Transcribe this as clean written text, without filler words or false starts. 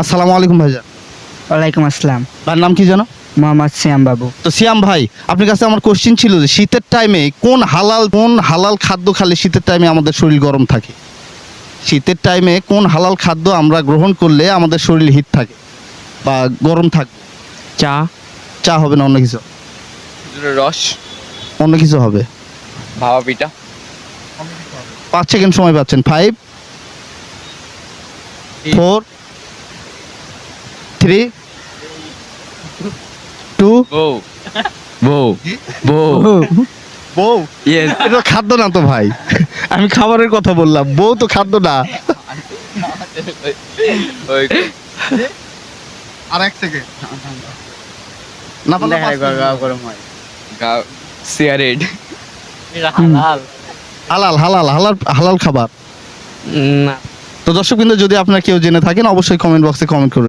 আসসালামু আলাইকুম ভাইজান। ওয়ালাইকুম আসসালাম। ভাইয়ের নাম কি জানো? মোহাম্মদ সিয়াম বাবু। তো সিয়াম ভাই, আপনার কাছে আমার কোশ্চিন ছিল যে শীতের টাইমে কোন হালাল খাদ্য খেলে শীতের টাইমে আমাদের শরীর গরম থাকে? শীতের টাইমে কোন হালাল খাদ্য আমরা গ্রহণ করলে আমাদের শরীর হিট থাকে বা গরম থাকে? চা। চা হবে না, অন্য কিছু? রস। অন্য কিছু হবে? ভাপা পিঠা। 5 সেকেন্ড সময় পাচ্ছেন। 5 4 3 2 বউ বউ বউ বউ। ইয়েস। এটা খাদ্য না তো ভাই, আমি খাবারের কথা বললাম, বউ তো খাদ্য না। ওই আর 1 সেকেন্ড না পারলে গরম হয়। সিগারেট। হালাল হালাল হালাল হালাল খাবার। না। তো দর্শকবৃন্দ, যদি আপনারা কেউ জেনে থাকেন অবশ্যই কমেন্ট বক্সে কমেন্ট করুন।